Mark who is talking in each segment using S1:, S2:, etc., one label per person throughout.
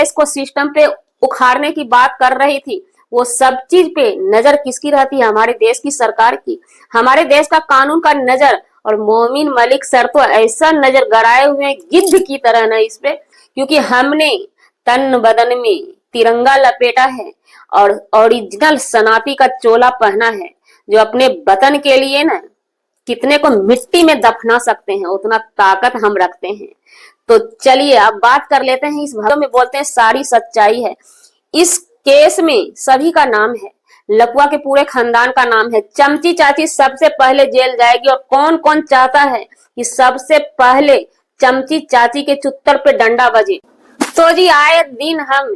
S1: देश को सिस्टम पे उखाड़ने की बात कर रही थी, वो सब चीज पे नजर किसकी रहती है? हमारे देश की सरकार की, हमारे देश का कानून का नजर। और मोमिन मलिक सर तो ऐसा नजर गड़ाए हुए गिद्ध की तरह ना इस पे, क्योंकि हमने तन बदन में तिरंगा लपेटा है और ओरिजिनल सनाती का चोला पहना है, जो अपने वतन के लिए ना कितने को मिट्टी में दफना सकते हैं, उतना ताकत हम रखते हैं। तो चलिए अब बात कर लेते हैं इस भाग में, बोलते हैं सारी सच्चाई है। इस केस में सभी का नाम है, लपुआ के पूरे खानदान का नाम है। चमची चाची सबसे पहले जेल जाएगी, और कौन कौन चाहता है कि सबसे पहले चमची चाची के चुत्तर पे डंडा बजे। तो जी आए दिन हम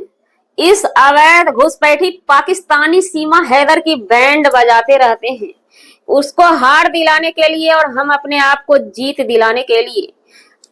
S1: इस अवैध घुसपैठी पाकिस्तानी सीमा हैदर की बैंड बजाते रहते हैं, उसको हार दिलाने के लिए और हम अपने आप को जीत दिलाने के लिए,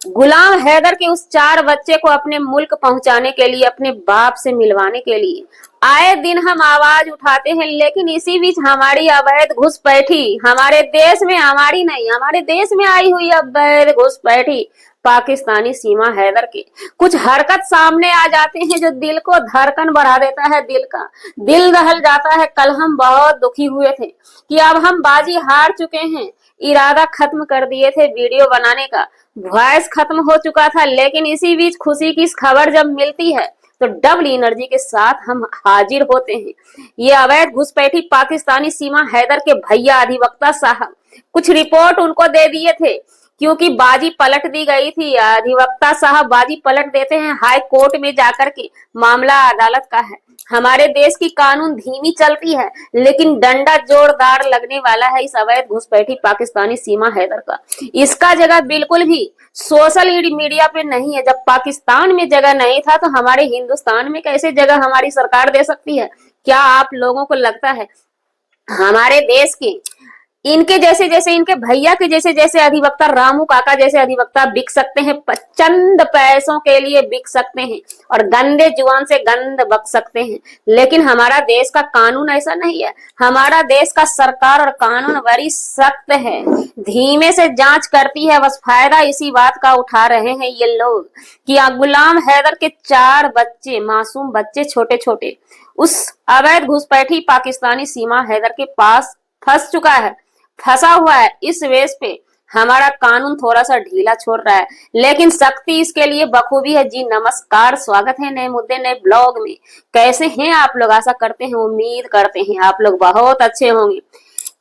S1: गुलाम हैदर के उस 4 बच्चे को अपने मुल्क पहुंचाने के लिए, अपने बाप से मिलवाने के लिए आए दिन हम आवाज उठाते हैं। लेकिन इसी बीच हमारी अवैध घुसपैठी हमारे देश में, हमारी नहीं, हमारे देश में आई हुई अवैध घुसपैठी पाकिस्तानी सीमा हैदर के कुछ हरकत सामने आ जाते हैं जो दिल को धड़कन बढ़ा देता है, दिल का दिल दहल जाता है। कल हम बहुत दुखी हुए थे कि अब हम बाजी हार चुके हैं, इरादा खत्म कर दिए थे वीडियो बनाने का, वॉइस खत्म हो चुका था। लेकिन इसी बीच खुशी की खबर जब मिलती है तो डबल एनर्जी के साथ हम हाजिर होते हैं। ये अवैध घुसपैठी पाकिस्तानी सीमा हैदर के भैया अधिवक्ता साहब कुछ रिपोर्ट उनको दे दिए थे, क्योंकि बाजी पलट दी गई थी। अधिवक्ता साहब बाजी पलट देते हैं हाई कोर्ट में जाकर के, मामला अदालत का है। हमारे देश की कानून धीमी चलती है, लेकिन डंडा जोरदार लगने वाला है इस अवैध घुसपैठी पाकिस्तानी सीमा हैदर का। इसका जगह बिल्कुल भी सोशल मीडिया पे नहीं है। जब पाकिस्तान में जगह नहीं था, तो हमारे हिंदुस्तान में कैसे जगह हमारी सरकार दे सकती है? क्या आप लोगों को लगता है हमारे देश के इनके जैसे जैसे इनके भैया के जैसे जैसे अधिवक्ता, रामू काका जैसे अधिवक्ता बिक सकते हैं, चंद पैसों के लिए बिक सकते हैं और गंदे जुबान से गंद बक सकते हैं? लेकिन हमारा देश का कानून ऐसा नहीं है। हमारा देश का सरकार और कानून बड़ी सख्त है, धीमे से जांच करती है। बस फायदा इसी बात का उठा रहे हैं ये लोग कि गुलाम हैदर के 4 बच्चे, मासूम बच्चे छोटे छोटे, उस अवैध घुसपैठी पाकिस्तानी सीमा हैदर के पास फंसा हुआ है। इस वेस पे हमारा कानून थोड़ा सा ढीला छोड़ रहा है, लेकिन सख्ती इसके लिए बखूबी है। जी नमस्कार, स्वागत है नए मुद्दे नए ब्लॉग में। कैसे हैं आप लोग? आशा करते हैं, उम्मीद करते हैं आप लोग बहुत अच्छे होंगे।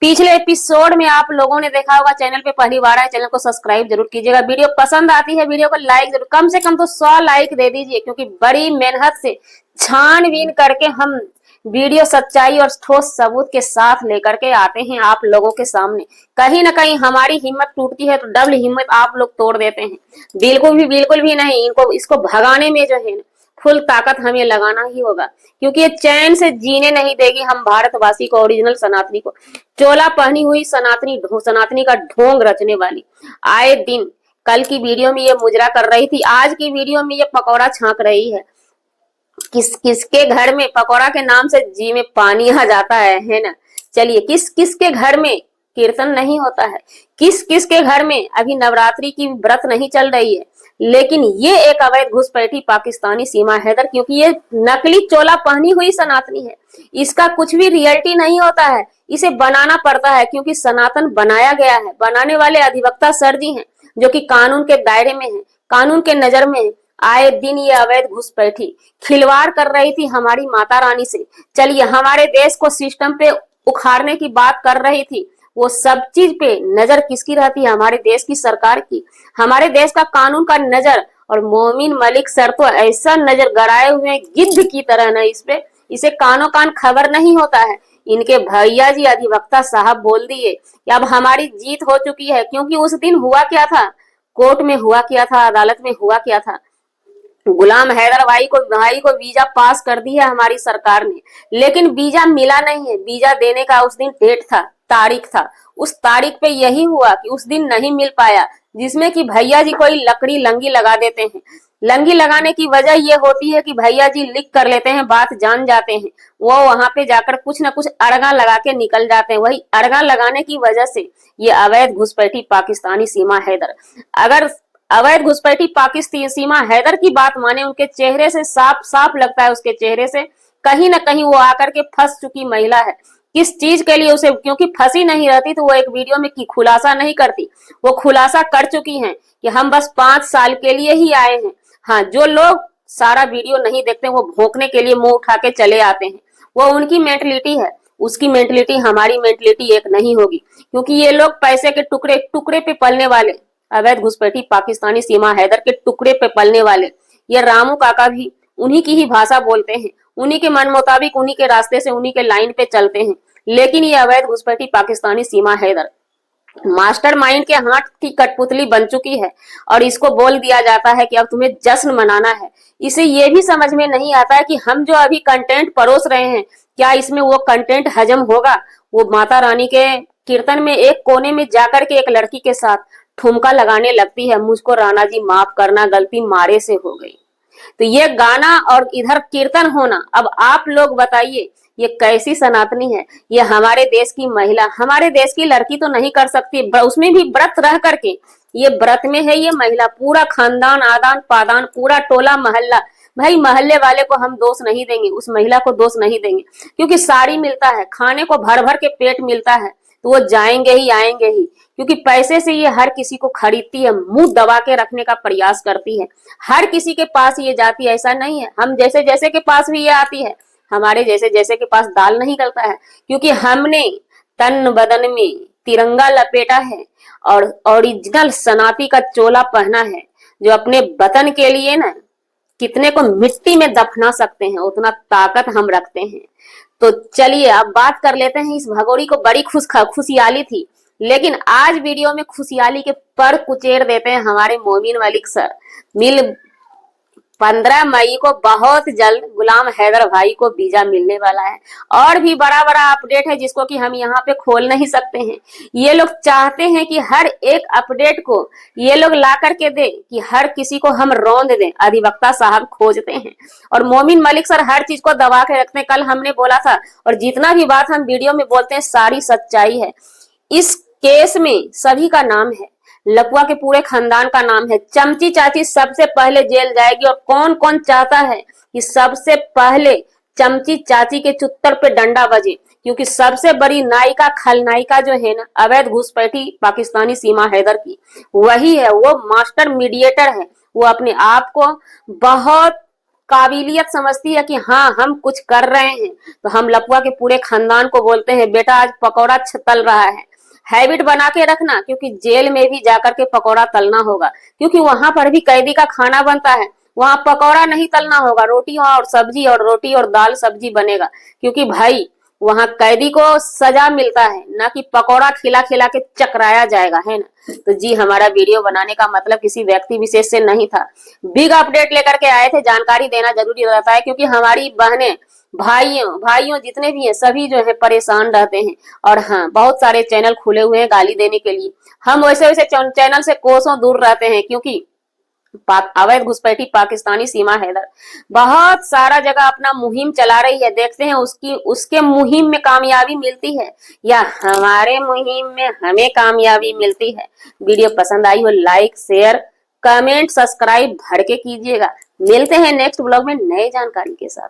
S1: पिछले एपिसोड में आप लोगों ने देखा होगा, चैनल पे पहली बार है, चैनल को सब्सक्राइब जरूर कीजिएगा। वीडियो पसंद आती है, वीडियो को लाइक जरूर, कम से कम तो 100 लाइक दे दीजिए, क्योंकि बड़ी मेहनत से छानबीन करके हम वीडियो सच्चाई और ठोस सबूत के साथ लेकर के आते हैं आप लोगों के सामने। कहीं ना कहीं हमारी हिम्मत टूटती है तो डबल हिम्मत आप लोग तोड़ देते हैं। बिल्कुल भी नहीं, इसको भगाने में जो है फुल ताकत हमें लगाना ही होगा, क्योंकि ये चैन से जीने नहीं देगी हम भारतवासी को, ओरिजिनल सनातनी को, चोला पहनी हुई सनातनी का ढोंग रचने वाली। आए दिन कल की वीडियो में ये मुजरा कर रही थी, आज की वीडियो में ये पकौड़ा छांक रही है। किसके घर में पकौड़ा के नाम से जी में पानी आ जाता है ना? चलिए, किसके घर में कीर्तन नहीं होता है, किसके घर में अभी नवरात्रि की व्रत नहीं चल रही है? लेकिन ये एक अवैध घुसपैठी पाकिस्तानी सीमा हैदर, क्योंकि ये नकली चोला पहनी हुई सनातनी है, इसका कुछ भी रियलिटी नहीं होता है, इसे बनाना पड़ता है, क्योंकि सनातन बनाया गया है। बनाने वाले अधिवक्ता सर जी हैं, जो कि कानून के दायरे में है, कानून के नजर में है। आए दिन ये अवैध घुसपैठी खिलवाड़ कर रही थी हमारी माता रानी से। चलिए, हमारे देश को सिस्टम पे उखाड़ने की बात कर रही थी, वो सब चीज पे नजर किसकी रहती है? हमारे देश की सरकार की, हमारे देश का कानून का नजर। और मोमिन मलिक सर तो ऐसा नजर गड़ाए हुए गिद्ध की तरह ना इस पे, इसे कानो कान खबर नहीं होता है। इनके भैया जी अधिवक्ता साहब बोल दिए कि अब हमारी जीत हो चुकी है, क्योंकि उस दिन हुआ क्या था, कोर्ट में हुआ क्या था, अदालत में हुआ क्या था। गुलाम हैदर भाई को वीजा पास कर दी है हमारी सरकार ने, लेकिन वीजा मिला नहीं है। वीजा देने का उस दिन डेट था, तारीख था, उस तारीख पे यही हुआ कि उस दिन नहीं मिल पाया, जिसमें कि भैया जी कोई लकड़ी लंगी लगा देते हैं। लंगी लगाने की वजह ये होती है कि भैया जी लिख कर लेते हैं, बात जान जाते हैं, वो वहां पे जाकर कुछ ना कुछ अड़गा लगा के निकल जाते हैं। वही अड़गा लगाने की वजह से ये अवैध घुसपैठी पाकिस्तानी सीमा हैदर, अगर अवैध घुसपैठी पाकिस्तानी सीमा हैदर की बात माने, उनके चेहरे से साफ साफ लगता है, उसके चेहरे से कहीं ना कहीं वो आकर के फंस चुकी महिला है। किस चीज के लिए उसे, क्योंकि फंसी नहीं रहती तो वो एक वीडियो में की खुलासा नहीं करती। वो खुलासा कर चुकी हैं कि हम बस 5 साल के लिए ही आए हैं। हाँ, जो लोग सारा वीडियो नहीं देखते वो भोंकने के लिए मुंह उठा के चले आते हैं, वो उनकी मेंटलिटी है। उसकी मेंटलिटी हमारी मेंटलिटी एक नहीं होगी, क्योंकि ये लोग पैसे के टुकड़े टुकड़े पे पलने वाले, अवैध घुसपैठी पाकिस्तानी सीमा हैदर के टुकड़े पे पलने वाले। ये रामू काका भी उन्हीं की ही भाषा बोलते हैं, उन्हीं के मन मुताबिक, उन्हीं के रास्ते से, उन्हीं के लाइन पे चलते हैं। लेकिन ये अवैध घुसपैठी पाकिस्तानी सीमा हैदर मास्टरमाइंड के हाथ की कठपुतली बन चुकी है, और इसको बोल दिया जाता है कि अब तुम्हें जश्न मनाना है। इसे ये भी समझ में नहीं आता है कि हम जो अभी कंटेंट परोस रहे हैं, क्या इसमें वो कंटेंट हजम होगा। वो माता रानी के कीर्तन में एक कोने में जाकर के एक लड़की के साथ ठुमका लगाने लगती है, मुझको राणा जी माफ करना, गलती मारे से हो गई। तो ये गाना और इधर कीर्तन होना, अब आप लोग बताइए ये कैसी सनातनी है। ये हमारे देश की महिला, हमारे देश की लड़की तो नहीं कर सकती, उसमें भी व्रत रह करके। ये व्रत में है ये महिला, पूरा खानदान, आदान पादान, पूरा टोला मोहल्ला। भाई मोहल्ले वाले को हम दोष नहीं देंगे, उस महिला को दोष नहीं देंगे, क्योंकि साड़ी मिलता है, खाने को भर भर के पेट मिलता है, तो वो जाएंगे ही आएंगे ही, क्योंकि पैसे से ये हर किसी को खरीदती है, मुंह दबा के रखने का प्रयास करती है। हर किसी के पास ये जाती है ऐसा नहीं है, हम जैसे जैसे के पास भी ये आती है, हमारे जैसे जैसे के पास दाल नहीं गलता है, क्योंकि हमने तन बदन में तिरंगा लपेटा है और ओरिजिनल सनाती का चोला पहना है, जो अपने वतन के लिए ना कितने को मिट्टी में दफना सकते हैं, उतना ताकत हम रखते हैं। तो चलिए अब बात कर लेते हैं। इस भगोड़ी को बड़ी खुशहाली थी, लेकिन आज वीडियो में खुशहाली के पर कुचेर देते हैं हमारे मोमिन मलिक सर। 15 मई को बहुत जल्द गुलाम हैदर भाई को वीजा मिलने वाला है, और भी बड़ा बड़ा अपडेट है जिसको कि हम यहाँ पे खोल नहीं सकते हैं। ये लोग चाहते हैं कि हर एक अपडेट को ये लोग ला करके दे, कि हर किसी को हम रौंद दें, अधिवक्ता साहब खोजते हैं, और मोमिन मलिक सर हर चीज को दबा के रखते हैं। कल हमने बोला था, और जितना भी बात हम वीडियो में बोलते हैं सारी सच्चाई है। इस केस में सभी का नाम है, लकुआ के पूरे खानदान का नाम है। चमची चाची सबसे पहले जेल जाएगी, और कौन कौन चाहता है कि सबसे पहले चमची चाची के चुत्तर पे डंडा बजे, क्योंकि सबसे बड़ी नायिका खलनायिका जो है ना अवैध घुसपैठी पाकिस्तानी सीमा हैदर की, वही है। वो मास्टर मीडिएटर है, वो अपने आप को बहुत काबिलियत समझती है कि हाँ हम कुछ कर रहे हैं। तो हम लकुआ के पूरे खानदान को बोलते हैं, बेटा आज पकौड़ा तल रहा है, हैबिट बना के रखना, क्योंकि जेल में भी जाकर के पकौड़ा तलना होगा, क्योंकि वहां पर भी कैदी का खाना बनता है। वहां पकौड़ा नहीं तलना होगा, रोटी और सब्जी, और रोटी और दाल सब्जी बनेगा, क्योंकि भाई वहां कैदी को सजा मिलता है, ना कि पकौड़ा खिला खिला के चकराया जाएगा, है ना। तो जी हमारा वीडियो बनाने का मतलब किसी व्यक्ति विशेष से नहीं था, बिग अपडेट लेकर के आए थे। जानकारी देना जरूरी रहता है, क्योंकि हमारी बहनें भाइयों जितने भी हैं सभी जो है परेशान रहते हैं। और हाँ, बहुत सारे चैनल खुले हुए हैं गाली देने के लिए, हम वैसे वैसे चैनल से कोसों दूर रहते हैं, क्योंकि अवैध घुसपैठी पाकिस्तानी सीमा हैदर बहुत सारा जगह अपना मुहिम चला रही है। देखते हैं उसके मुहिम में कामयाबी मिलती है या हमारे मुहिम में हमें कामयाबी मिलती है। वीडियो पसंद आई हो लाइक शेयर कमेंट सब्सक्राइब भर के कीजिएगा। मिलते हैं नेक्स्ट ब्लॉग में नए जानकारी के साथ।